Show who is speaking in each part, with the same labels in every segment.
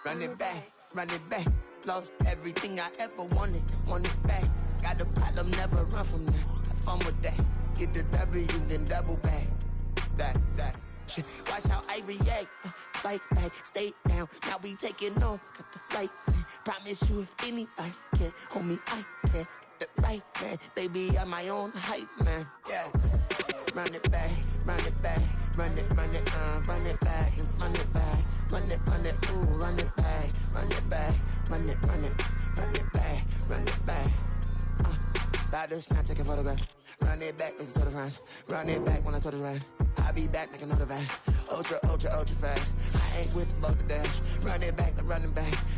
Speaker 1: run it back. Lost everything I ever wanted it back. Got a problem, never run from that. Have fun with that. Get the W, then double back. That shit. Watch how I react. Fight back, stay down. Now we taking off. Got the flight plan. Promise you if anybody can, homie, I can. Get the right man. Baby, I'm my own hype man. Yeah. Run it back, run it back. Run it back, and run it back. Run it, ooh, run it back. Run it back, run it back, run it back. About to snap, take a photograph. Run it back, make it to the friends. Run it back when I told it right. I'll be back, make another back. Ultra fast. I ain't with the motor dash. Run it back,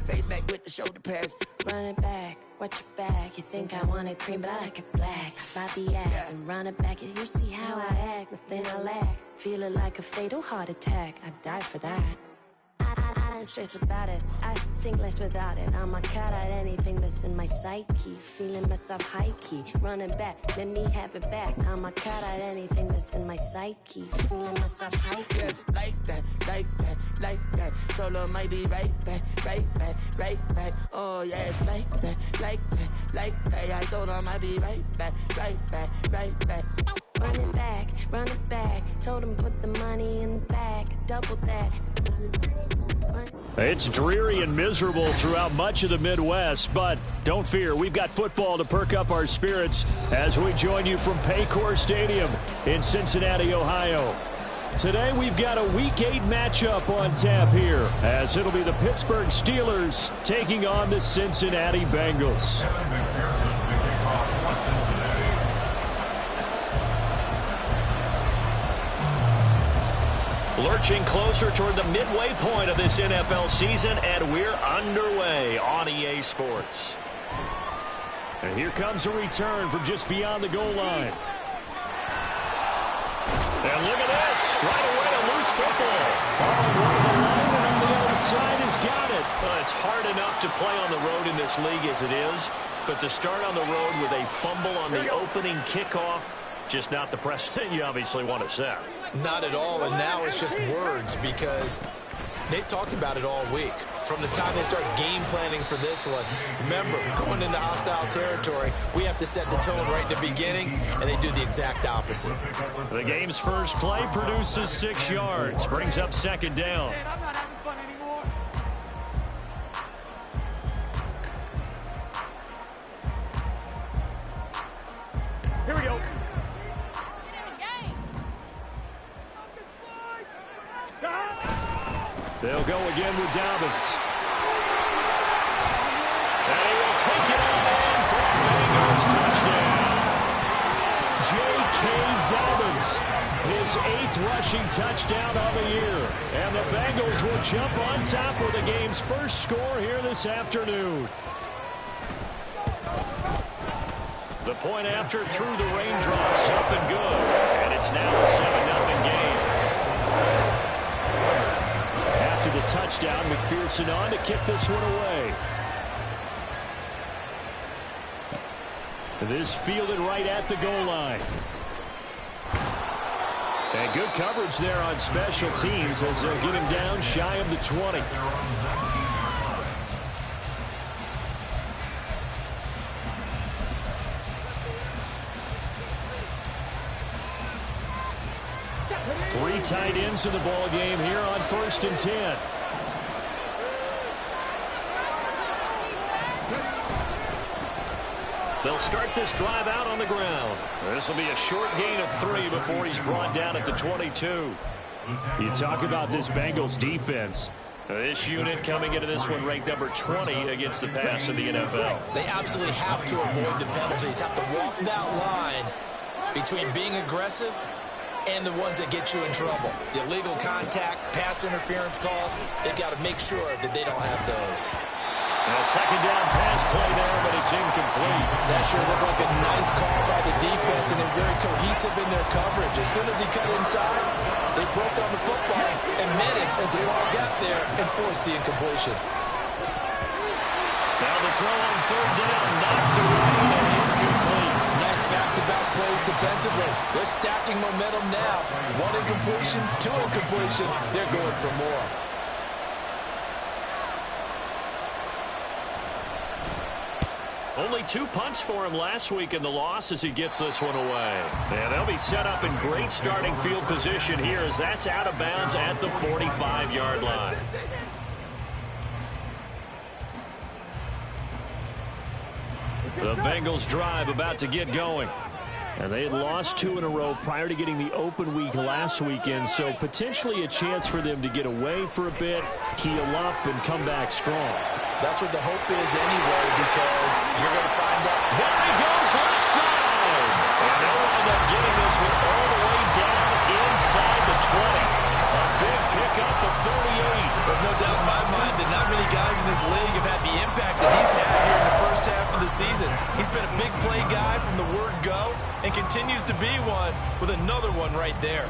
Speaker 1: face back with the shoulder pads.
Speaker 2: Run it back, watch your back. You think I want it cream, but I like it black. By the act, and run it back. You see how I act, nothing I lack. Feel it like a fatal heart attack. I'd die for that. I don't stress about it. I think less without it. I'm a cut at anything that's in my psyche. Feeling myself high key. Running back, let me have it back. I'm a cut at anything that's in my psyche. Feeling myself high key.
Speaker 1: Yes, like that. Solo might be right back. Oh, yes, like that. I told her I might be right back.
Speaker 2: Run it back. Told him put the money in the bag. Double that.
Speaker 3: It's dreary and miserable throughout much of the Midwest, but don't fear, we've got football to perk up our spirits as we join you from Paycor Stadium in Cincinnati, Ohio. Today we've got a Week 8 matchup on tap here, as it'll be the Pittsburgh Steelers taking on the Cincinnati Bengals. Lurching closer toward the midway point of this NFL season, and we're underway on EA Sports. And here comes a return from just beyond the goal line. And look at this. Right away, a loose football. Oh, one of the linemen on the other side has got it. Well, it's hard enough to play on the road in this league as it is, but to start on the road with a fumble on the opening kickoff, just not the precedent you obviously want to set.
Speaker 4: Not at all, and now it's just words because they've talked about it all week. From the time they start game planning for this one, remember, going into hostile territory, we have to set the tone right in the beginning, and they do the exact opposite.
Speaker 3: The game's first play produces 6 yards, brings up second down.
Speaker 5: I'm not having fun anymore.
Speaker 3: Here we go. They'll go again with Dobbins. And he will take it on in for a Bengals touchdown. J.K. Dobbins, his 8th rushing touchdown on the year. And the Bengals will jump on top with the game's first score here this afternoon. The point after through the raindrops up and good. And it's now a 7-0 game. After the touchdown, McPherson on to kick this one away. This fielded right at the goal line. And good coverage there on special teams as they'll get him down shy of the 20. Three tight ends in the ball game here on 1st and 10. They'll start this drive out on the ground. This will be a short gain of 3 before he's brought down at the 22. You talk about this Bengals defense. This unit coming into this one ranked number 20 against the pass in the NFL.
Speaker 4: They absolutely have to avoid the penalties, have to walk that line between being aggressive and the ones that get you in trouble. The illegal contact, pass interference calls, they've got to make sure that they don't have those.
Speaker 3: And a second down pass play there, but it's incomplete.
Speaker 4: That sure looked like a nice call by the defense, and they're very cohesive in their coverage. As soon as he cut inside, they broke on the football and met him as the ball got there and forced the incompletion.
Speaker 3: Now the throw on 3rd down, knocked away and incomplete.
Speaker 4: Nice back-to-back plays defensively. They're stacking momentum now. 1 incompletion, 2 incompletion. They're going for more.
Speaker 3: Only 2 punts for him last week in the loss as he gets this one away. And they'll be set up in great starting field position here as that's out of bounds at the 45-yard line. The Bengals drive about to get going. And they had lost 2 in a row prior to getting the open week last weekend, so potentially a chance for them to get away for a bit, heal up, and come back strong.
Speaker 4: That's what the hope is anyway, because you're going to find out.
Speaker 3: There he goes left side. And they'll wind up getting this one all the way down inside the 20. A big pickup of 38.
Speaker 4: There's no doubt in my mind that not many guys in this league have had the impact that he's had here in the first half of the season. He's been a big play guy from the word go and continues to be one with another one right there.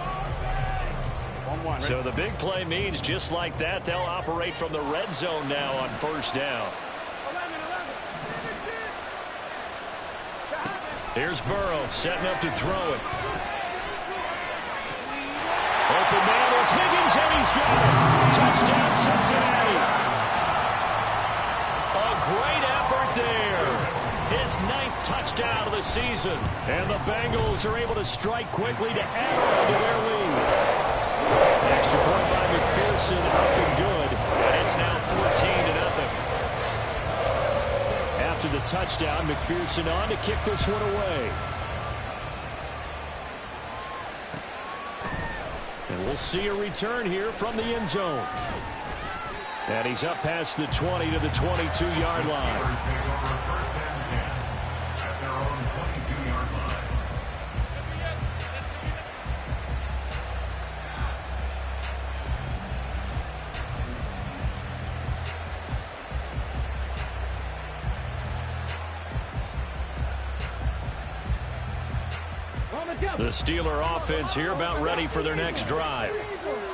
Speaker 3: So the big play means just like that, they'll operate from the red zone now on first down. Here's Burrow setting up to throw it. Open man is Higgins, and he's got it. Touchdown, Cincinnati. A great effort there. His 9th touchdown of the season. And the Bengals are able to strike quickly to add on to their lead. Extra point by McPherson, up and good. And it's now 14-0. After the touchdown, McPherson on to kick this one away. And we'll see a return here from the end zone. And he's up past the 20 to the 22-yard line. The Steeler offense here about ready for their next drive.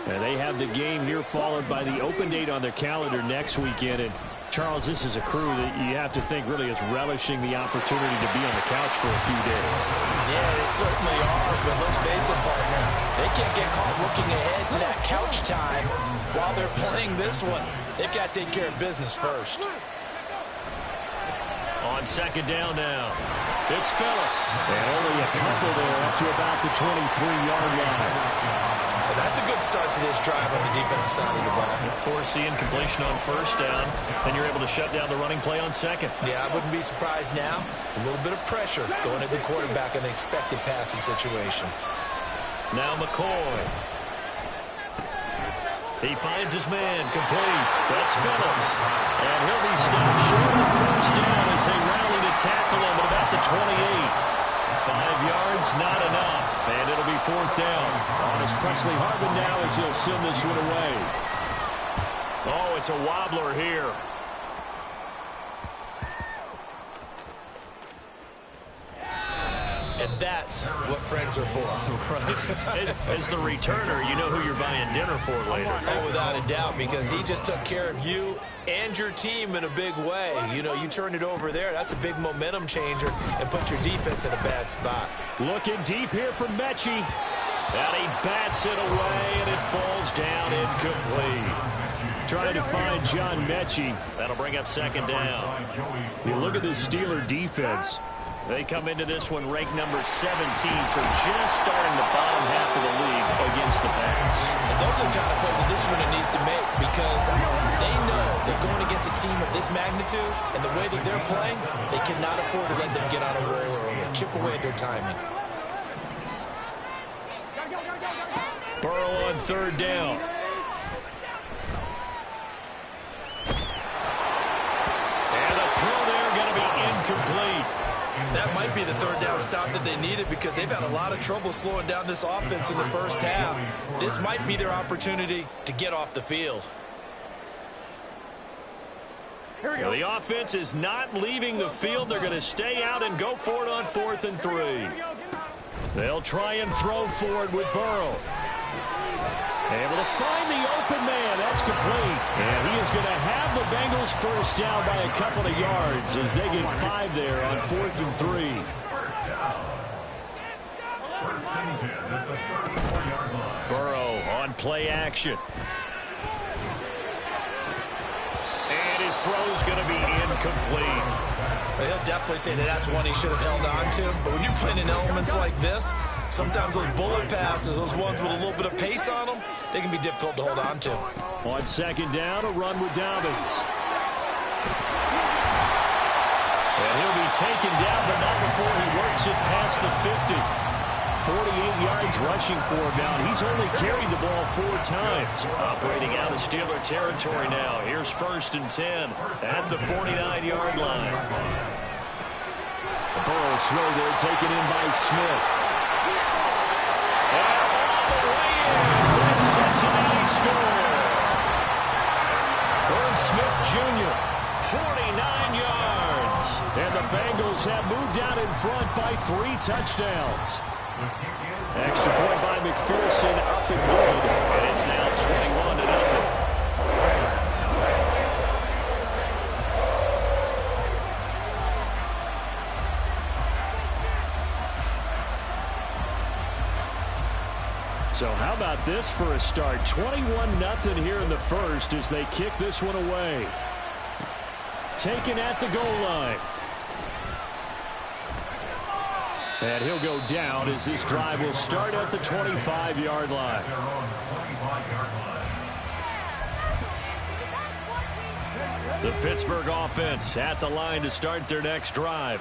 Speaker 3: And they have the game here followed by the open date on their calendar next weekend. And Charles, this is a crew that you have to think really is relishing the opportunity to be on the couch for a few days.
Speaker 4: Yeah, they certainly are, but let's face it, partner. They can't get caught looking ahead to that couch time while they're playing this one. They've got to take care of business first.
Speaker 3: On second down now, it's Phillips. And only a couple there up to about the 23-yard line.
Speaker 4: Well, that's a good start to this drive on the defensive side of the ball.
Speaker 3: Foreseeing completion on first down, and you're able to shut down the running play on second.
Speaker 4: Yeah, I wouldn't be surprised now. A little bit of pressure going at the quarterback in the expected passing situation.
Speaker 3: Now McCoy. He finds his man complete. That's Phillips. And he'll be stopped short of the first down as they rally to tackle him at about the 28. 5 yards, not enough. And it'll be fourth down. On his Presley Harvin now as he'll send this one away. Oh, it's a wobbler here.
Speaker 4: And that's what friends are for.
Speaker 3: As the returner, you know who you're buying dinner for later.
Speaker 4: Oh, without a doubt, because he just took care of you and your team in a big way. You know, you turned it over there. That's a big momentum changer and put your defense in a bad spot.
Speaker 3: Looking deep here from Mechie. And he bats it away, and it falls down incomplete. Trying to find John Mechie. That'll bring up second down. You look at this Steeler defense. They come into this one ranked number 17, so just starting the bottom half of the league against the pass.
Speaker 4: And those are the kind of plays that this unit needs to make, because they know that going against a team of this magnitude and the way that they're playing, they cannot afford to let them get on a roll early, chip away at their timing.
Speaker 3: Burrow on third down. And the throw there going to be incomplete.
Speaker 4: That might be the third down stop that they needed, because they've had a lot of trouble slowing down this offense in the first half. This might be their opportunity to get off the field.
Speaker 3: Now, the offense is not leaving the field. They're going to stay out and go for it on 4th and 3. They'll try and throw forward with Burrow. Able to find the open man. That's complete. And he is going to have the Bengals first down by a couple of yards as they get 5 there on 4th and 3. Burrow on play action. And his throw is going to be incomplete.
Speaker 4: He'll definitely say that that's one he should have held on to. But when you're playing in elements like this, sometimes those bullet passes, those ones with a little bit of pace on them, they can be difficult to hold on to.
Speaker 3: On second down, a run with Dobbins. And he'll be taken down, but not before he works it past the 50. 48 yards rushing for him now. He's only carried the ball 4 times. Operating out of Steeler territory now. Here's 1st and 10 at the 49-yard line. The Burrow's throw there taken in by Smith. And all the way in for a Cincinnati score. Irv Smith Jr., 49 yards. And the Bengals have moved out in front by 3 touchdowns. Extra point by McPherson, up and good, and it's now 21-0. So how about this for a start? 21-0 here in the first as they kick this one away. Taken at the goal line. And he'll go down as this drive will start at the 25-yard line. The Pittsburgh offense at the line to start their next drive.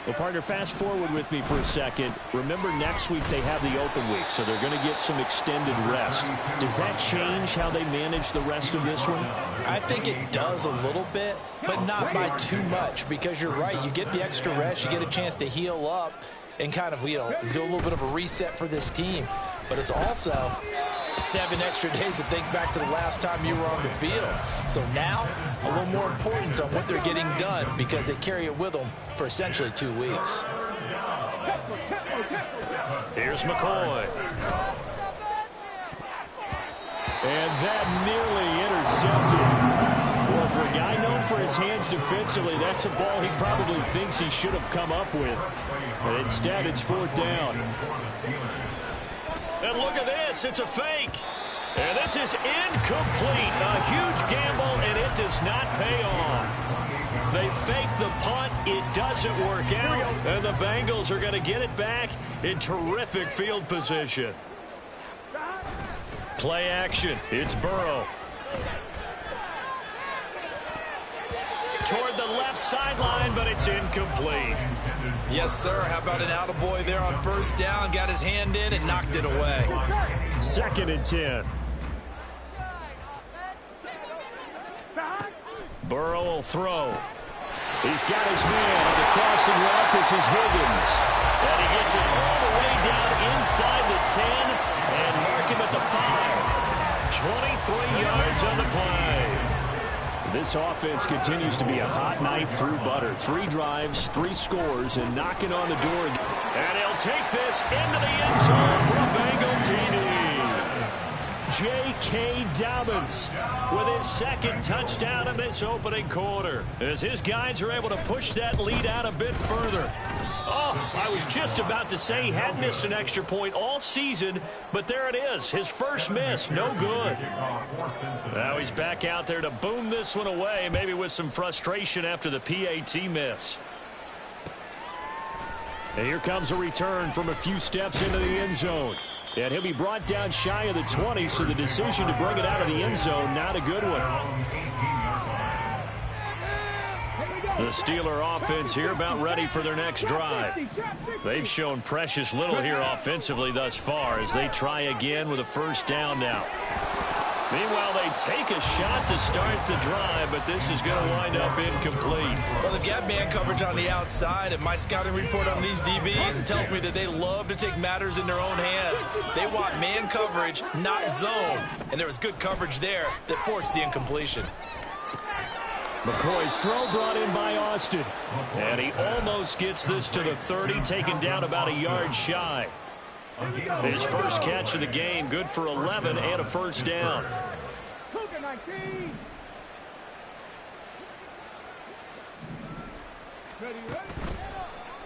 Speaker 3: Well, partner, fast forward with me for a second. Remember, next week they have the open week, so they're going to get some extended rest. Does that change how they manage the rest of this one?
Speaker 4: I think it does a little bit, but not by too much, because you're right. You get the extra rest, you get a chance to heal up and kind of, do a little bit of a reset for this team. But it's also 7 extra days to think back to the last time you were on the field. So now, a little more importance on what they're getting done because they carry it with them for essentially 2 weeks.
Speaker 3: Here's McCoy. And that nearly intercepted. Well, for a guy known for his hands defensively, that's a ball he probably thinks he should have come up with. But instead, it's 4th down. And look at this. It's a fake. And this is incomplete. A huge gamble, and it does not pay off. They fake the punt. It doesn't work out. And the Bengals are going to get it back in terrific field position. Play action. It's Burrow. Toward the left sideline, but it's incomplete.
Speaker 4: Yes, sir. How about an attaboy there on 1st down? Got his hand in and knocked it away.
Speaker 3: 2nd and 10. Burrow will throw. He's got his man on the crossing route. This is Higgins. And he gets it all the way down inside the 10 and mark him at the 5. 23 yards on the play. This offense continues to be a hot knife through butter. 3 drives, 3 scores, and knocking on the door. And he'll take this into the end zone for a Bengal TD. J.K. Dobbins with his 2nd touchdown in this opening quarter, as his guys are able to push that lead out a bit further. Oh, I was just about to say he hadn't missed an extra point all season, but there it is. His first miss, no good. Now he's back out there to boom this one away, maybe with some frustration after the PAT miss. And here comes a return from a few steps into the end zone. And he'll be brought down shy of the 20, so the decision to bring it out of the end zone, not a good one. The Steeler offense here about ready for their next drive. They've shown precious little here offensively thus far as they try again with a 1st down now. Meanwhile, they take a shot to start the drive, but this is going to wind up incomplete.
Speaker 4: Well, they've got man coverage on the outside, and my scouting report on these DBs tells me that they love to take matters in their own hands. They want man coverage, not zone, and there was good coverage there that forced the incompletion.
Speaker 3: McCoy's throw brought in by Austin. And he almost gets this to the 30, taken down about a yard shy. His first catch of the game, good for 11 and a 1st down.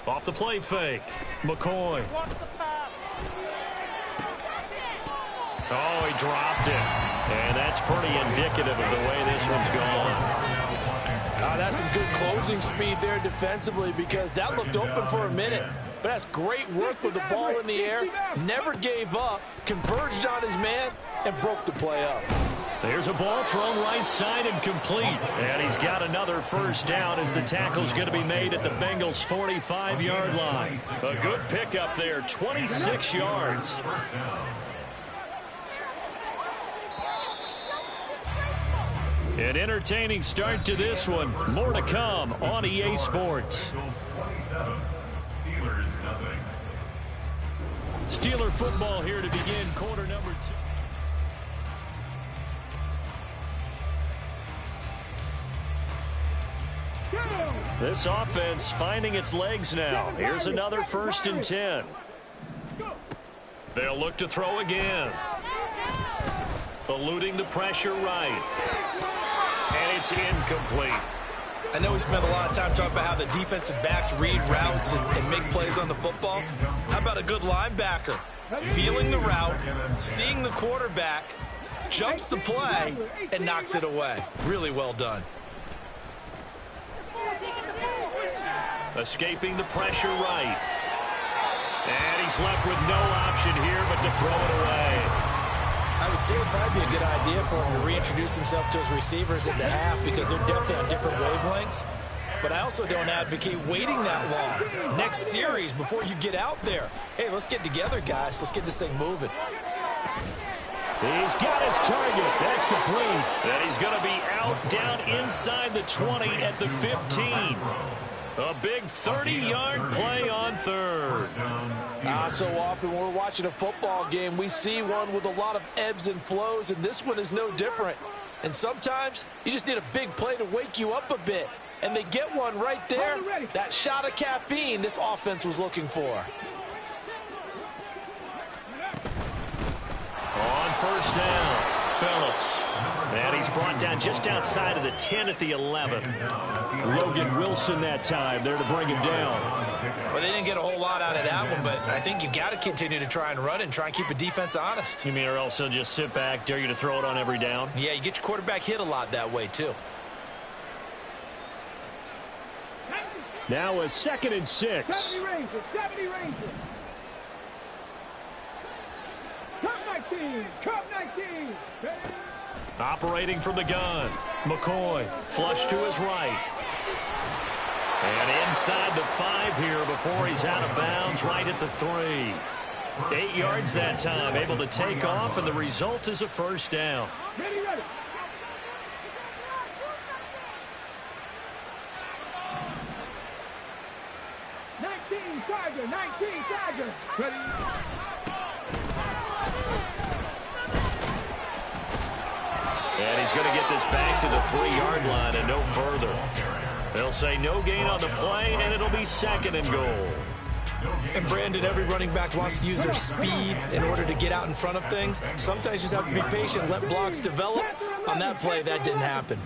Speaker 3: Off the play fake, McCoy. Oh, he dropped it. And that's pretty indicative of the way this one's gone.
Speaker 4: That's some good closing speed there defensively, because that looked open for a minute. But that's great work with the ball in the air. Never gave up, converged on his man, and broke the play up.
Speaker 3: There's a ball thrown right side and complete. And he's got another first down as the tackle's going to be made at the Bengals' 45-yard line. A good pickup there, 26 yards. An entertaining start to this one. More to come on EA Sports. Steeler football here to begin quarter number 2. This offense finding its legs now. Here's another 1st and 10. They'll look to throw again. Eluding the pressure right. And it's incomplete.
Speaker 4: I know we spent a lot of time talking about how the defensive backs read routes and make plays on the football. How about a good linebacker? Feeling the route, seeing the quarterback, jumps the play, and knocks it away. Really well done.
Speaker 3: Escaping the pressure right. And he's left with no option here but to throw it away.
Speaker 4: I would say it'd probably be a good idea for him to reintroduce himself to his receivers at the half, because they're definitely on different wavelengths. But I also don't advocate waiting that long. Next series, before you get out there, hey, let's get together, guys. Let's get this thing moving.
Speaker 3: He's got his target. That's complete. And he's going to be out down inside the 20 at the 15. A big 30-yard play on third.
Speaker 5: So often when we're watching a football game, we see one with a lot of ebbs and flows, and this one is no different. And sometimes you just need a big play to wake you up a bit. And they get one right there. That shot of caffeine this offense was looking for.
Speaker 3: On 1st down, Phillips. And he's brought down just outside of the 10 at the 11. Logan Wilson that time there to bring him down.
Speaker 4: Well, they didn't get a whole lot out of that one, but I think you've got to continue to try and run and try and keep the defense honest.
Speaker 3: You mean or else they'll just sit back, dare you to throw it on every down?
Speaker 4: Yeah, you get your quarterback hit a lot that way, too.
Speaker 3: Now a 2nd and 6.
Speaker 6: 70 Rangers. Cup 19.
Speaker 3: Operating from the gun. McCoy flush to his right. And inside the 5 here before he's out of bounds right at the 3. 8 yards that time, able to take off, and the result is a 1st down.
Speaker 6: Ready. 19 Chargers. Ready.
Speaker 3: And he's going to get this back to the 3-yard line and no further. They'll say no gain on the play, and it'll be 2nd and goal.
Speaker 4: And Brandon, every running back wants to use their speed in order to get out in front of things. Sometimes you just have to be patient, let blocks develop. On that play, that didn't happen.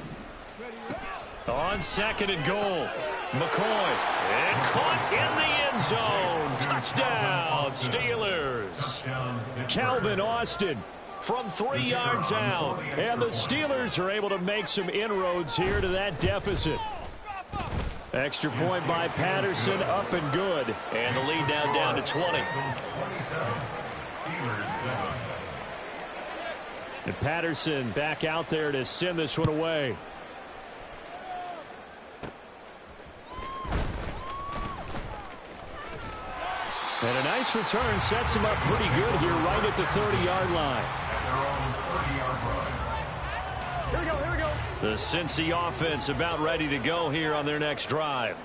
Speaker 3: On 2nd and goal, McCoy. And caught in the end zone. Touchdown, Steelers. Calvin Austin from 3 yards out. And the Steelers are able to make some inroads here to that deficit. Extra point by Patterson, up and good. And the lead now down to 20. And Patterson back out there to send this one away. And a nice return sets him up pretty good here right at the 30-yard line.
Speaker 6: Here we go.
Speaker 3: The Cincy offense about ready to go here on their next drive.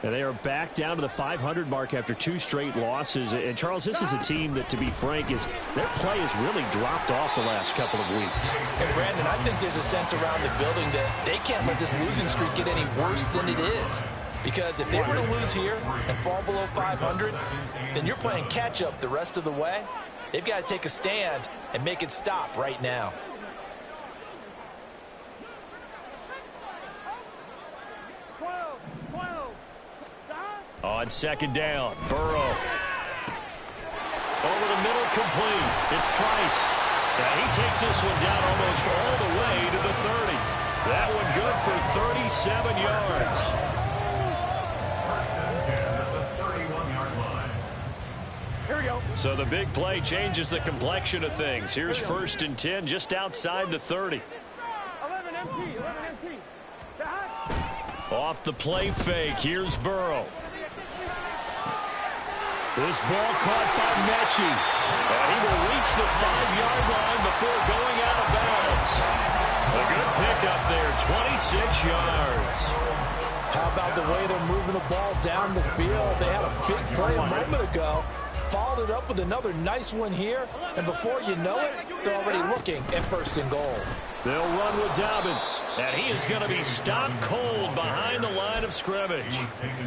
Speaker 3: And they are back down to the 500 mark after 2 straight losses. And, Charles, this is a team that, to be frank, their play has really dropped off the last couple of weeks.
Speaker 4: And, Brandon, I think there's a sense around the building that they can't let this losing streak get any worse than it is. Because if they were to lose here and fall below 500, then you're playing catch-up the rest of the way. They've got to take a stand and make it stop right now.
Speaker 3: On 2nd down, Burrow. Over the middle, complete. It's Price. Now he takes this one down almost all the way to the 30. That one good for 37 yards.
Speaker 6: Here we go.
Speaker 3: So the big play changes the complexion of things. Here's 1st and 10 just outside the 30.
Speaker 6: 11 MT.
Speaker 3: Off the play fake, here's Burrow. This ball caught by Mechie. And he will reach the 5-yard line before going out of bounds. A good pickup there, 26 yards.
Speaker 5: How about the way they're moving the ball down the field? They had a big play a moment ago. Followed it up with another nice one here. And before you know it, they're already looking at 1st and goal.
Speaker 3: They'll run with Dobbins. And he is going to be stopped cold behind the line of scrimmage.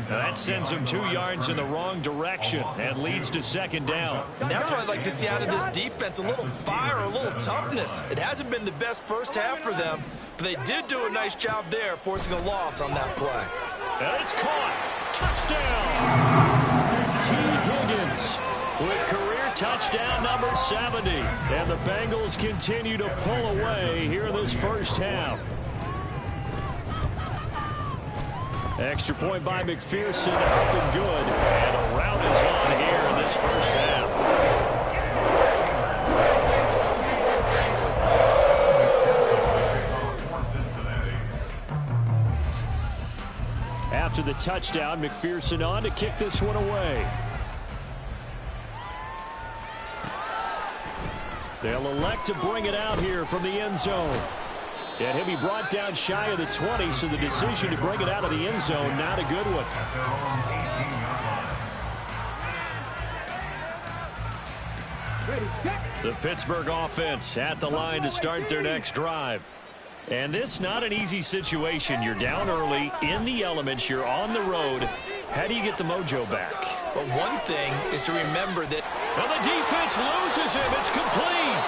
Speaker 3: Now that sends him 2 yards in the wrong direction and leads to 2nd down.
Speaker 4: And that's what I'd like to see out of this defense, a little fire, a little toughness. It hasn't been the best first half for them, but they did do a nice job there, forcing a loss on that play.
Speaker 3: And it's caught. Touchdown. T. Higgins with career touchdown number 70. And the Bengals continue to pull away here in this first half. Extra point by McPherson, up and good. And a rout is on here in this first half. After the touchdown, McPherson on to kick this one away. They'll elect to bring it out here from the end zone. And he'll be brought down shy of the 20, so the decision to bring it out of the end zone, not a good one. The Pittsburgh offense at the line to start their next drive. And this not an easy situation. You're down early, in the elements, you're on the road. How do you get the mojo back?
Speaker 4: But one thing is to remember that...
Speaker 3: And the defense loses him. It's complete.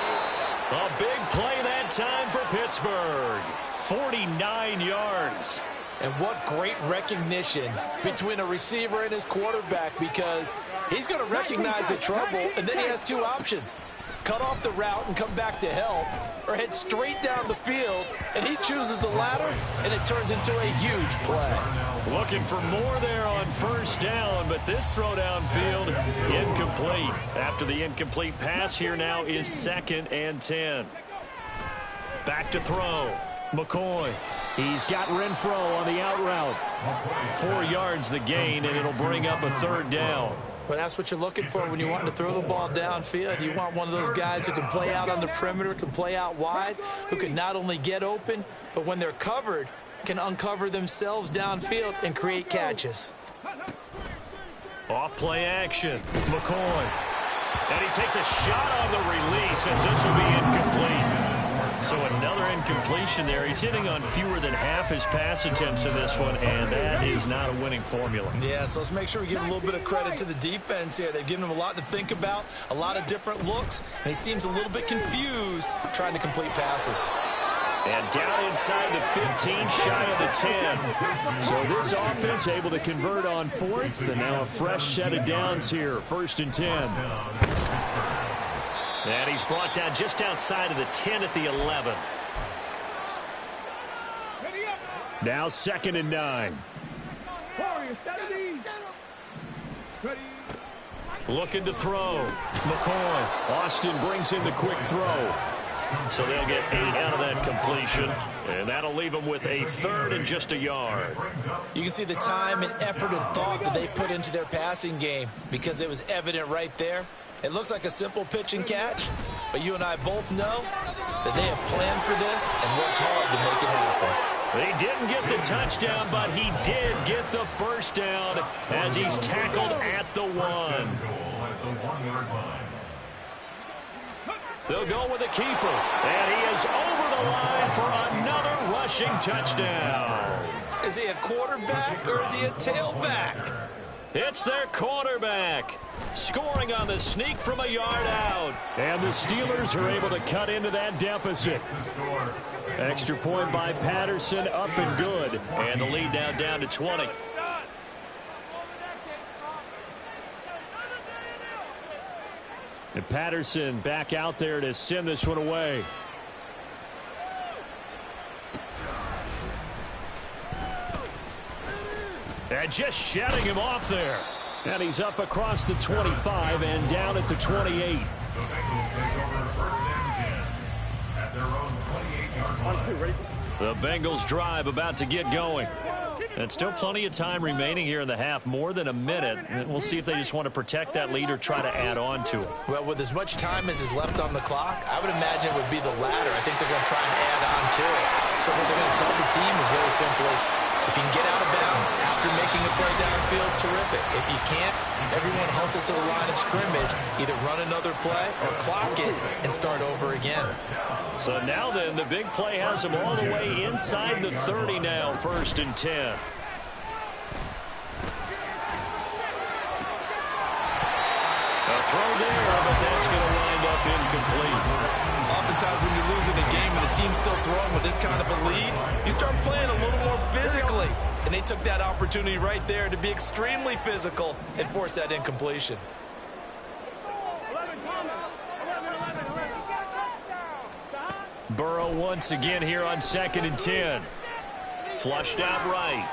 Speaker 3: A big play that time for Pittsburgh. 49 yards.
Speaker 5: And what great recognition between a receiver and his quarterback, because he's going to recognize the trouble, and then he has 2 options. Cut off the route and come back to help, or head straight down the field, and he chooses the latter, and it turns into a huge play.
Speaker 3: Looking for more there on 1st down, but this throw downfield incomplete. After the incomplete pass, here now is 2nd and 10. Back to throw. McCoy. He's got Renfro on the out route. 4 yards the gain, and it'll bring up a 3rd down.
Speaker 4: Well, that's what you're looking for when you want to throw the ball downfield. You want one of those guys who can play out on the perimeter, can play out wide, who can not only get open, but when they're covered, can uncover themselves downfield and create catches.
Speaker 3: Off play action. McCoy. And he takes a shot on the release as this will be incomplete. So another incompletion there. He's hitting on fewer than half his pass attempts in this one, and that is not a winning formula.
Speaker 4: Yeah, so let's make sure we give a little bit of credit to the defense here. They've given him a lot to think about, a lot of different looks, and he seems a little bit confused trying to complete passes.
Speaker 3: And down inside the 15, shy of the 10. So this offense able to convert on 4th, and now a fresh set of downs here. 1st and 10. And he's brought down just outside of the 10 at the 11. Now 2nd and 9. Looking to throw. McCoy. Austin brings in the quick throw. So they'll get 8 out of that completion. And that'll leave them with a 3rd and just a yard.
Speaker 4: You can see the time and effort and thought that they put into their passing game, because it was evident right there. It looks like a simple pitch and catch, but you and I both know that they have planned for this and worked hard to make it happen.
Speaker 3: He didn't get the touchdown, but he did get the 1st down as he's tackled at the 1. They'll go with a keeper, and he is over the line for another rushing touchdown.
Speaker 4: Is he a quarterback or is he a tailback?
Speaker 3: It's their quarterback, scoring on the sneak from a yard out. And the Steelers are able to cut into that deficit. Extra point by Patterson, up and good. And the lead now down to 20. And Patterson back out there to send this one away. And just shutting him off there. And he's up across the 25 and down at the 28.
Speaker 7: The Bengals take over first and 10 at their own 28-yard line.
Speaker 3: The Bengals drive about to get going. And still plenty of time remaining here in the half, more than a minute. And we'll see if they just want to protect that lead or try to add on to it.
Speaker 4: Well, with as much time as is left on the clock, I would imagine it would be the latter. I think they're going to try and add on to it. So what they're going to tell the team is very simply, if you can get out of bounds after making a play downfield, terrific. If you can't, everyone hustle to the line of scrimmage, either run another play or clock it and start over again.
Speaker 3: So now then, the big play has them all the way inside the 30 now, 1st and 10. A throw there, but that's going to wind up incomplete.
Speaker 4: Oftentimes when you're losing a game and the team's still throwing with this kind of a lead, you start playing a little more physically. And they took that opportunity right there to be extremely physical and force that incompletion.
Speaker 3: Burrow once again here on 2nd and 10. Flushed out right.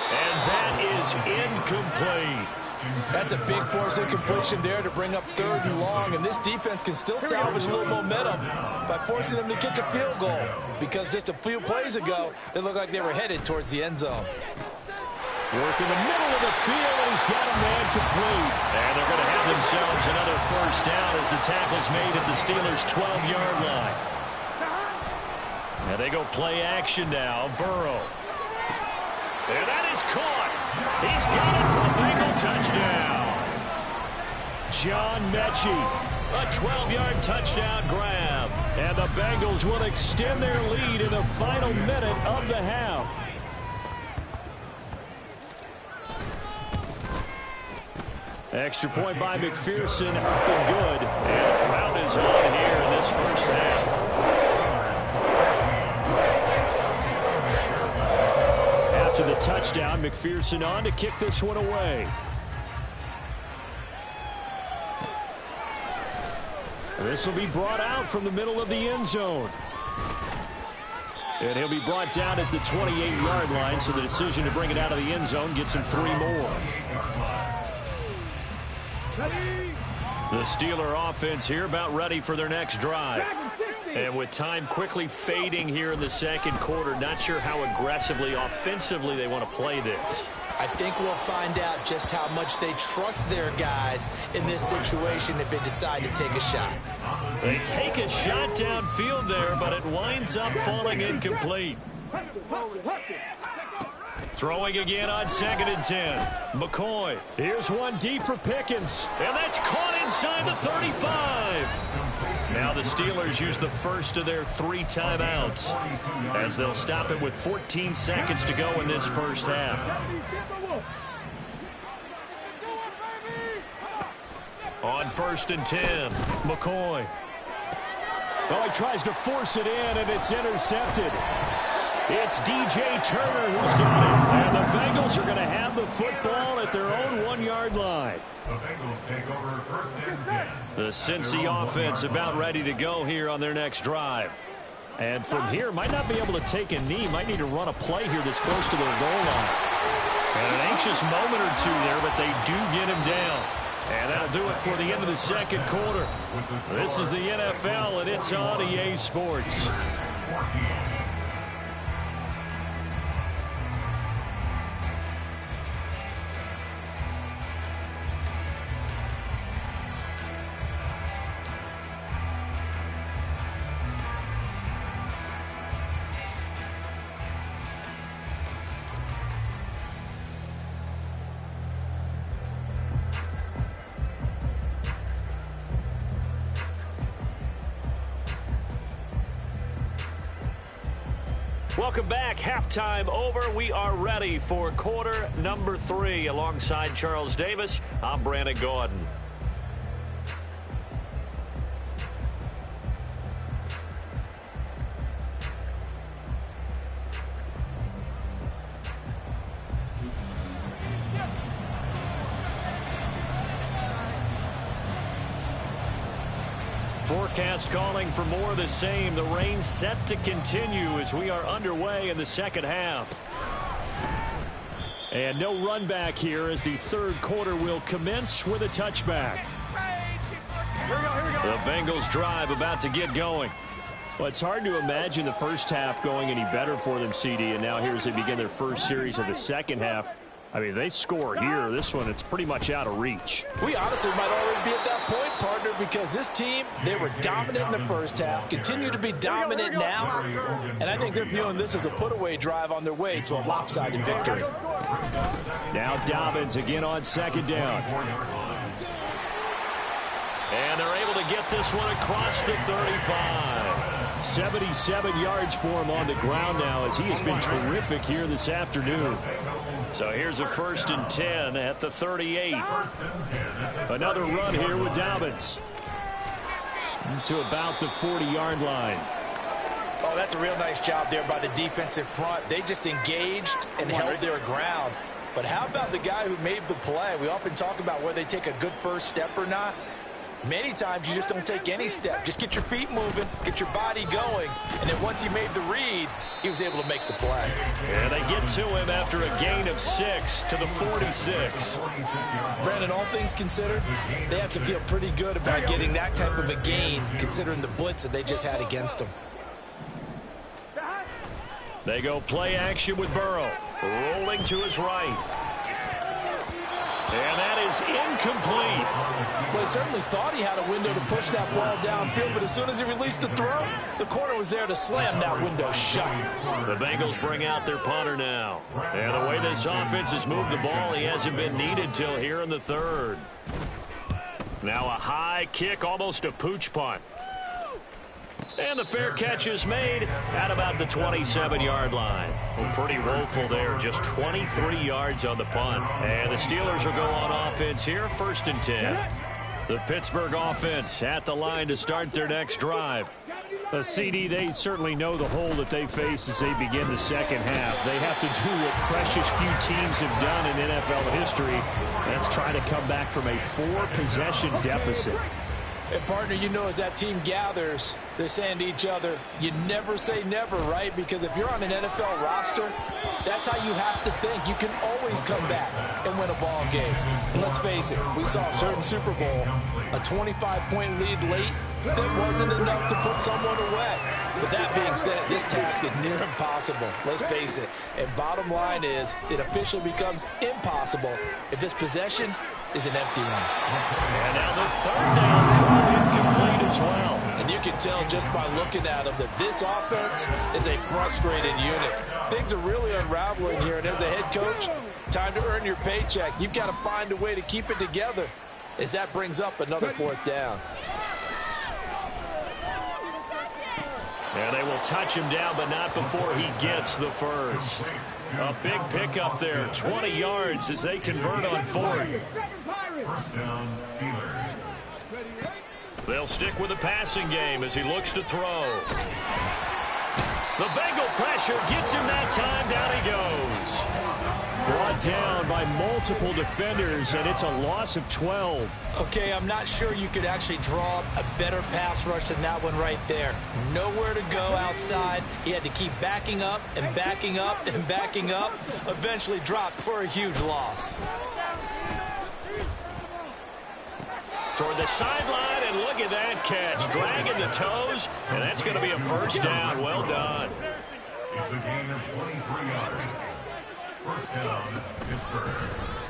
Speaker 3: And that is incomplete.
Speaker 5: That's a big force incompletion there to bring up 3rd and long, and this defense can still salvage a little momentum by forcing them to kick a field goal, because just a few plays ago, it looked like they were headed towards the end zone.
Speaker 3: Work in the middle of the field, and he's got a man complete. And they're going to have themselves another 1st down as the tackle's made at the Steelers' 12-yard line. And they go play action now. Burrow. And that is caught. He's got it for a Bengal touchdown. John Mechie, a 12-yard touchdown grab. And the Bengals will extend their lead in the final minute of the half. Extra point by McPherson, up and good. And the round is on here in this 1st half. After the touchdown, McPherson on to kick this one away. This will be brought out from the middle of the end zone. And he'll be brought down at the 28-yard line, so the decision to bring it out of the end zone gets him 3 more. The Steeler offense here about ready for their next drive. And with time quickly fading here in the 2nd quarter, not sure how aggressively, offensively they want to play this.
Speaker 4: I think we'll find out just how much they trust their guys in this situation if they decide to take a shot.
Speaker 3: They take a shot downfield there, but it winds up falling incomplete. Throwing again on 2nd and 10. McCoy. Here's one deep for Pickens. And that's caught inside the 35. Now the Steelers use the first of their 3 timeouts as they'll stop it with 14 seconds to go in this 1st half. On 1st and 10, McCoy. Oh, he tries to force it in, and it's intercepted. It's DJ Turner who's got it. And the Bengals are going to have the football at their own 1-yard line.
Speaker 7: The Bengals take over 1st and 10.
Speaker 3: The Cincy offense about ready to go here on their next drive. And from here, might not be able to take a knee. Might need to run a play here that's close to their goal line. And an anxious moment or two there, but they do get him down. And that'll do it for the end of the 2nd quarter. This is the NFL, and it's on EA Sports. Welcome back. Halftime over. We are ready for quarter number 3. Alongside Charles Davis, I'm Brandon Gordon. Forecast calling for more of the same. The rain set to continue as we are underway in the 2nd half. And no run back here as the third quarter will commence with a touchback. The Bengals drive about to get going. Well, it's hard to imagine the first half going any better for them, CD, and now here as they begin their first series of the second half. I mean, they score here. This one, it's pretty much out of reach.
Speaker 5: We honestly might already be at that point, partner, because this team, they were dominant in the first half, continue to be dominant now, and I think they're viewing this as a put-away drive on their way to a lopsided victory.
Speaker 3: Now Dobbins again on second down. And they're able to get this one across the 35. 77 yards for him on the ground now as he has been terrific here this afternoon. So here's a 1st and 10 at the 38. Another run here with Dobbins. To about the 40-yard line.
Speaker 4: Oh, that's a real nice job there by the defensive front. They just engaged and held their ground. But how about the guy who made the play? We often talk about whether they take a good first step or not. Many times you just don't take any step. Just get your feet moving, get your body going, and then once he made the read, he was able to make the play.
Speaker 3: And they get to him after a gain of 6 to the 46.
Speaker 4: Brandon, all things considered, they have to feel pretty good about getting that type of a gain considering the blitz that they just had against them.
Speaker 3: They go play action with Burrow. Rolling to his right. And that is incomplete.
Speaker 5: Well, he certainly thought he had a window to push that ball downfield, but as soon as he released the throw, the corner was there to slam that window shut.
Speaker 3: The Bengals bring out their punter now. And the way this offense has moved the ball, he hasn't been needed till here in the third. Now a high kick, almost a pooch punt. And the fair catch is made at about the 27-yard line. Well, pretty woeful there, just 23 yards on the punt. And the Steelers will go on offense here, 1st and 10. The Pittsburgh offense at the line to start their next drive. CD, they certainly know the hole that they face as they begin the second half. They have to do what precious few teams have done in NFL history. That's try to come back from a 4-possession deficit.
Speaker 5: And, partner, you know as that team gathers, they're saying to each other, you never say never, right? Because if you're on an NFL roster, that's how you have to think. You can always come back and win a ball game. And let's face it, we saw a certain Super Bowl, a 25-point lead late, that wasn't enough to put someone away. But that being said, this task is near impossible. Let's face it. And bottom line is, it officially becomes impossible if this possession is an empty one.
Speaker 3: And now the third down throw incomplete as well.
Speaker 5: And you can tell just by looking at them that this offense is a frustrated unit. Things are really unraveling here, and as a head coach, time to earn your paycheck. You've got to find a way to keep it together as that brings up another 4th down.
Speaker 3: And they will touch him down, but not before he gets the first. A big pickup there, 20 yards as they convert on 4th.
Speaker 7: First down, Steelers.
Speaker 3: They'll stick with the passing game as he looks to throw. The Bengal pressure gets him that time. Down he goes. Brought down by multiple defenders, and it's a loss of 12.
Speaker 4: Okay, I'm not sure you could actually draw a better pass rush than that one right there. Nowhere to go outside. He had to keep backing up and backing up and backing up. Eventually dropped for a huge loss.
Speaker 3: Toward the sideline, and look at that catch. Dragging the toes, and that's going to be a first down. Well done.
Speaker 7: It's a gain of 23 yards. First down, Pittsburgh.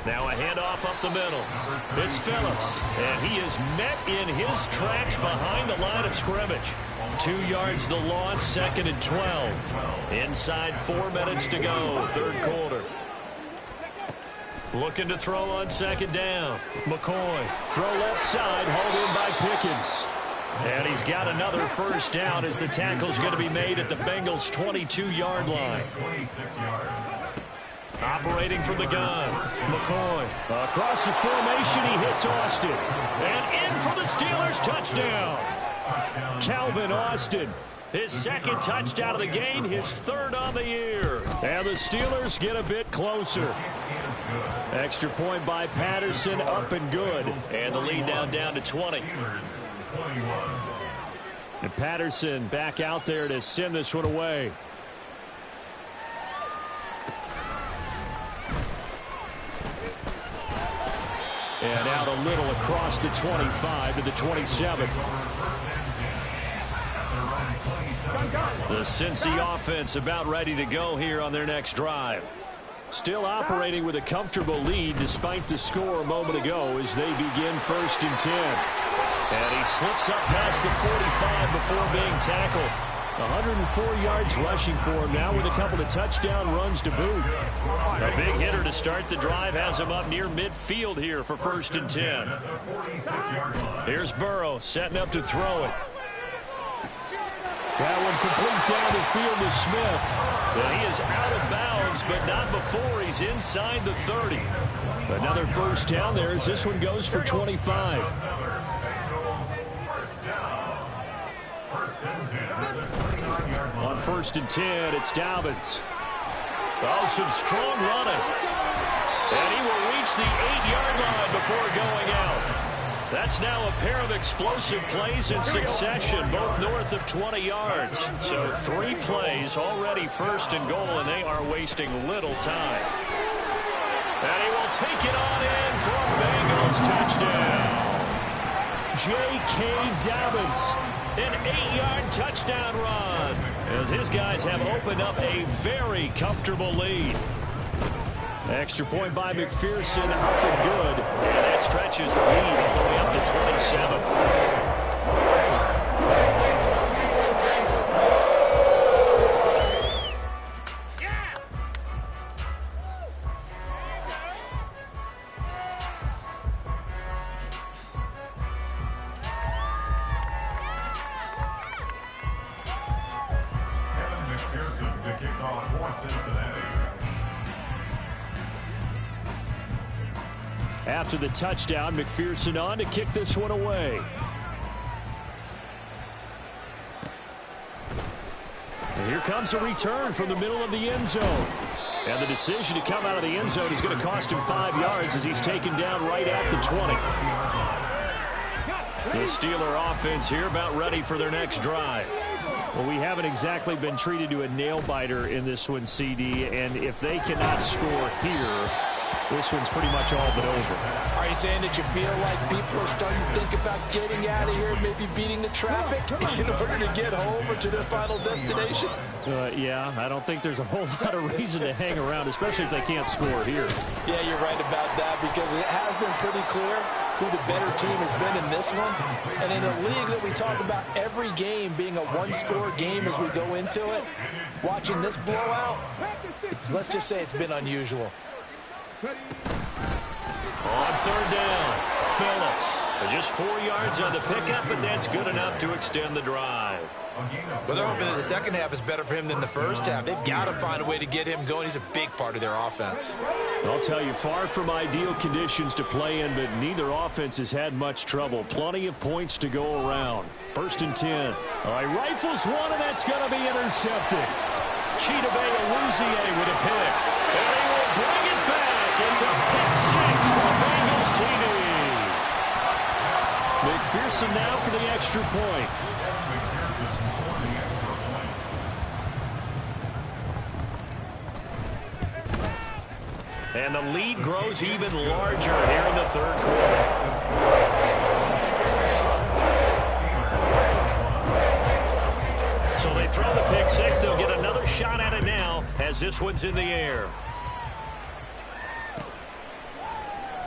Speaker 3: Now a handoff up the middle. It's Phillips, and he is met in his tracks behind the line of scrimmage. 2 yards the loss, 2nd and 12. Inside 4 minutes to go, third quarter. Looking to throw on 2nd down. McCoy, throw left side, hauled in by Pickens. And he's got another first down as the tackle's going to be made at the Bengals' 22-yard line.
Speaker 7: 26 yards.
Speaker 3: Operating from the gun, McCoy. Across the formation, he hits Austin. And in for the Steelers, touchdown. Calvin Austin, his 2nd touchdown of the game, his 3rd on the year. And the Steelers get a bit closer. Extra point by Patterson, up and good. And the lead down to 20. And Patterson back out there to send this one away. And out a little across the 25 to the 27. The Cincy offense about ready to go here on their next drive. Still operating with a comfortable lead despite the score a moment ago as they begin 1st and 10. And he slips up past the 45 before being tackled. 104 yards rushing for him now with a couple of touchdown runs to boot. A big hitter to start the drive has him up near midfield here for 1st and 10. Here's Burrow setting up to throw it. That one complete down the field to Smith. And he is out of bounds, but not before he's inside the 30. Another first down there as this one goes for 25. On 1st and 10, it's Dobbins. Oh, some strong running. And he will reach the 8-yard line before going out. That's now a pair of explosive plays in succession, both north of 20 yards. So 3 plays already 1st and goal, and they are wasting little time. And he will take it on in for a Bengals touchdown. J.K. Dobbins, an 8-yard touchdown run, as his guys have opened up a very comfortable lead. Extra point by McPherson, up and good. And that stretches the lead all the way up to 27.
Speaker 7: McPherson to kick off for Cincinnati.
Speaker 3: After the touchdown, McPherson on to kick this one away. And here comes a return from the middle of the end zone. And the decision to come out of the end zone is going to cost him 5 yards as he's taken down right at the 20. The Steeler offense here about ready for their next drive. Well, we haven't exactly been treated to a nail-biter in this one, CD. And if they cannot score here, this one's pretty much all but over.
Speaker 5: Are you saying that you feel like people are starting to think about getting out of here and maybe beating the traffic in order to get home or to their final destination?
Speaker 3: Yeah, I don't think there's a whole lot of reason to hang around, especially if they can't score here.
Speaker 5: Yeah, you're right about that, because it has been pretty clear who the better team has been in this one. And in a league that we talk about every game being a one-score game as we go into it, watching this blowout, let's just say it's been unusual.
Speaker 3: On 3rd down, Phillips. Just 4 yards on the pickup, but that's good enough to extend the drive.
Speaker 4: Well, they're hoping that the second half is better for him than the first half. They've got to find a way to get him going. He's a big part of their offense.
Speaker 3: I'll tell you, far from ideal conditions to play in, but neither offense has had much trouble. Plenty of points to go around. 1st and 10. All right, rifles one, and that's going to be intercepted. Chidobe Awuzie with a pick. And he will bring it back. It's a pick 6 for Bengals TD. McPherson now for the extra point. And the lead grows even larger here in the 3rd quarter. So they throw the pick 6. They'll get another shot at it now as this one's in the air.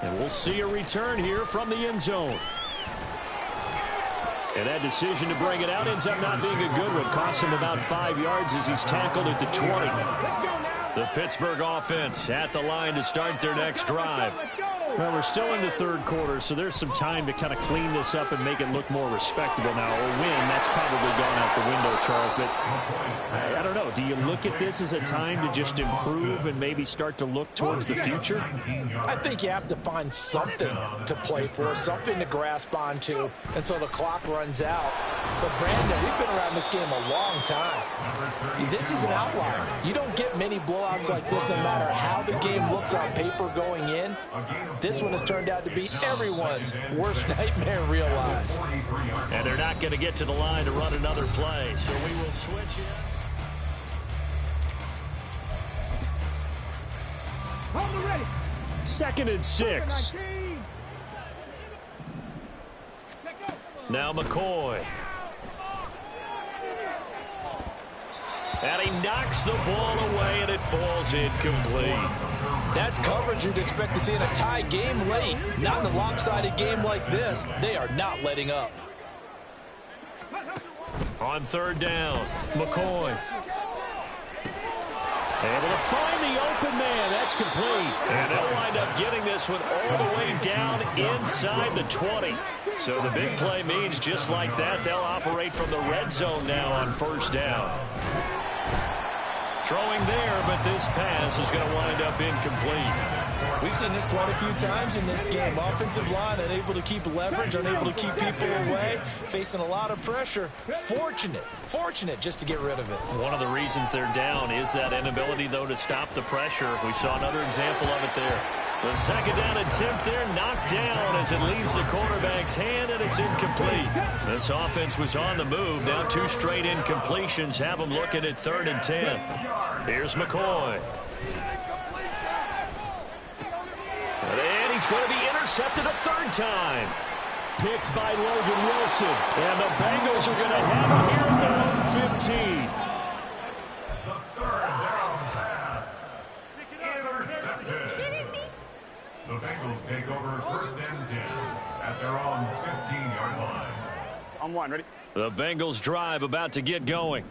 Speaker 3: And we'll see a return here from the end zone. And that decision to bring it out ends up not being a good one. Costs him about 5 yards as he's tackled at the 20. The Pittsburgh offense at the line to start their next drive. Well, we're still in the 3rd quarter, so there's some time to kind of clean this up and make it look more respectable now. A win, that's probably gone out the window, Charles. But I don't know. Do you look at this as a time to just improve and maybe start to look towards the future?
Speaker 5: I think you have to find something to play for, something to grasp onto until the clock runs out. But, Brandon, we've been around this game a long time. This is an outlier. You don't get many blowouts like this no matter how the game looks on paper going in. This one has turned out to be everyone's worst nightmare realized.
Speaker 3: And they're not going to get to the line to run another play, so we will switch it.
Speaker 6: Hold ready.
Speaker 3: 2nd and 6. Now McCoy. And he knocks the ball away, and it falls incomplete.
Speaker 5: That's coverage you'd expect to see in a tie game late. Not in a lopsided game like this. They are not letting up.
Speaker 3: On third down, McCoy. Able to find the open man. That's complete. And they'll wind up getting this one all the way down inside the 20. So the big play means just like that, they'll operate from the red zone now on first down. Throwing there, but this pass is going to wind up incomplete.
Speaker 4: We've seen this quite a few times in this game. Offensive line unable to keep leverage, unable to keep people away, facing a lot of pressure. Fortunate just to get rid of it.
Speaker 3: One of the reasons they're down is that inability, though, to stop the pressure. We saw another example of it there. The second down attempt there knocked down as it leaves the quarterback's hand, and it's incomplete. This offense was on the move. Now 2 straight incompletions have them looking at 3rd and 10. Here's McCoy. And he's going to be intercepted a 3rd time. Picked by Logan Wilson. And the Bengals are going to have it here at their own 15.
Speaker 7: The 3rd down pass. Intercepted. The Bengals take over 1st and 10 at their own 15-yard line.
Speaker 6: On 1, ready?
Speaker 3: The Bengals drive about to get going.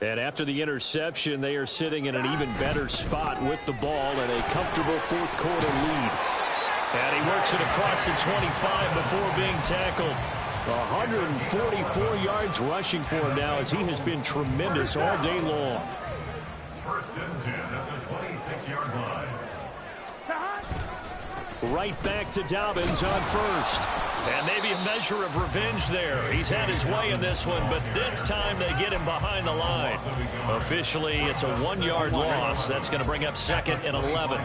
Speaker 3: And after the interception, they are sitting in an even better spot with the ball and a comfortable 4th quarter lead. And he works it across the 25 before being tackled. 144 yards rushing for him now as he has been tremendous all day long.
Speaker 7: 1st and 10 at the 26-yard line.
Speaker 3: Right back to Dobbins on first. And maybe a measure of revenge there. He's had his way in this one, but this time they get him behind the line. Officially, it's a 1-yard loss. That's going to bring up 2nd and 11.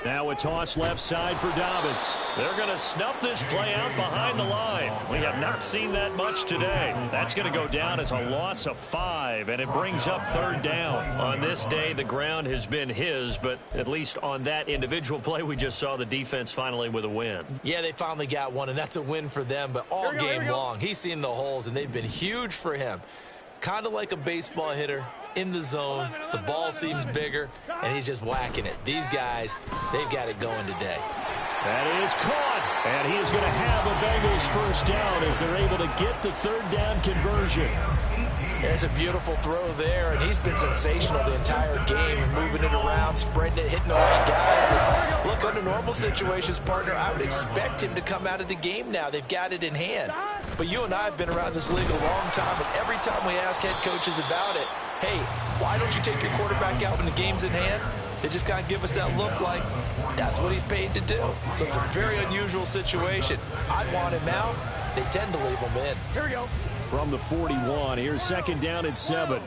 Speaker 3: Now a toss left side for Dobbins. They're going to snuff this play out behind the line. We have not seen that much today. That's going to go down as a loss of 5, and it brings up 3rd down. On this day, the ground has been his, but at least on that individual play, we just saw the defense finally with a win.
Speaker 4: Yeah, they finally got one, and that's a win for them, but all game long, he's seen the holes, and they've been huge for him. Kind of like a baseball hitter. In the zone, the ball seems bigger, and he's just whacking it. These guys, they've got it going today.
Speaker 3: That is caught, and he is going to have a Bengals 1st down as they're able to get the 3rd down conversion.
Speaker 5: There's a beautiful throw there, and he's been sensational the entire game, moving it around, spreading it, hitting the right guys. And look, under normal situations, partner, I would expect him to come out of the game now. They've got it in hand. But you and I have been around this league a long time, and every time we ask head coaches about it, hey, why don't you take your quarterback out when the game's in hand? They just kind of give us that look like that's what he's paid to do. So it's a very unusual situation. I'd want him out. They tend to leave him in.
Speaker 6: Here we go.
Speaker 3: From the 41, here's 2nd down and 7.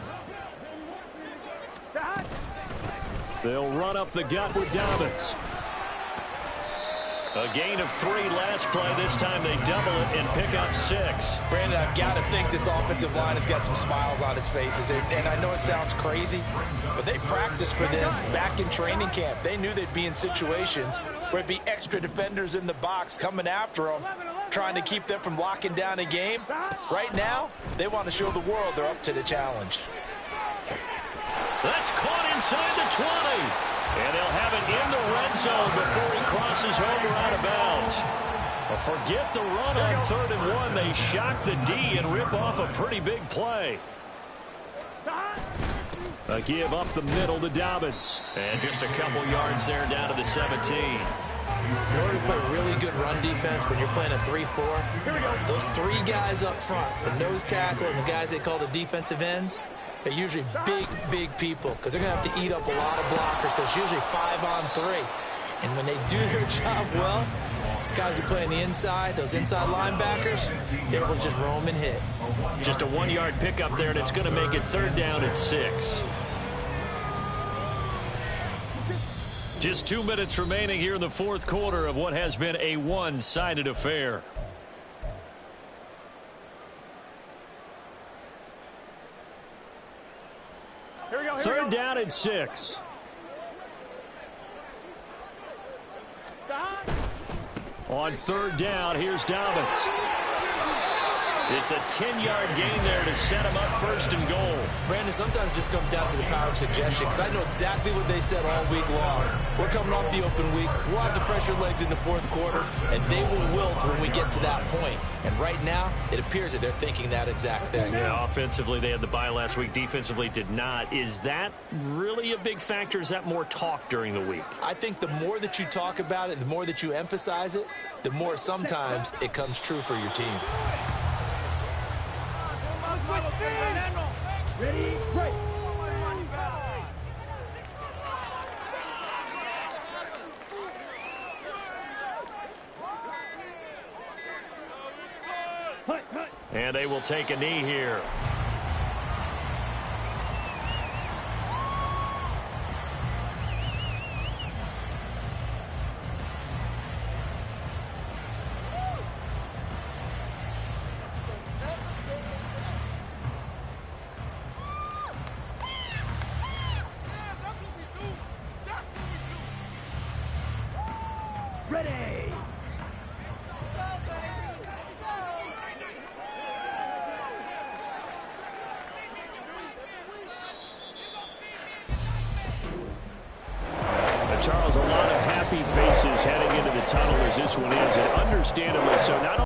Speaker 3: They'll run up the gut with Dobbins. A gain of 3 last play. This time they double it and pick up 6.
Speaker 5: Brandon, I've got to think this offensive line has got some smiles on its faces. And I know it sounds crazy, but they practiced for this back in training camp. They knew they'd be in situations where it'd be extra defenders in the box coming after them, trying to keep them from locking down a game. Right now, they want to show the world they're up to the challenge.
Speaker 3: That's caught inside the 20. And they'll have it in the red zone before he crosses over out of bounds. Forget the run on 3rd and 1. They shock the D and rip off a pretty big play. A give up the middle to Dobbins. And just a couple yards there down to the 17.
Speaker 4: In order to play really good run defense when you're playing a 3-4, those 3 guys up front, the nose tackle and the guys they call the defensive ends, they're usually big people because they're going to have to eat up a lot of blockers because it's usually 5 on 3. And when they do their job well, guys who play on the inside, those inside linebackers, they're able to just roam and hit.
Speaker 3: Just a 1-yard pickup there, and it's going to make it 3rd down and 6. Just 2 minutes remaining here in the 4th quarter of what has been a one-sided affair.
Speaker 6: Here we go.
Speaker 3: 3rd down and 6. On third down, here's Dobbins. It's a 10-yard gain there to set him up first and goal.
Speaker 4: Brandon, sometimes it just comes down to the power of suggestion, because I know exactly what they said all week long. We're coming off the open week. We'll have the fresher legs in the fourth quarter, and they will wilt when we get to that point. And right now, it appears that they're thinking that exact thing.
Speaker 3: Yeah, offensively, they had the bye last week. Defensively, did not. Is that really a big factor? Is that more talk during the week?
Speaker 4: I think the more that you talk about it, the more that you emphasize it, the more sometimes it comes true for your team.
Speaker 6: Ready, break.
Speaker 3: And they will take a knee here.
Speaker 6: Ready.
Speaker 3: Charles, a lot of happy faces heading into the tunnel as this one ends, and understandably so. Not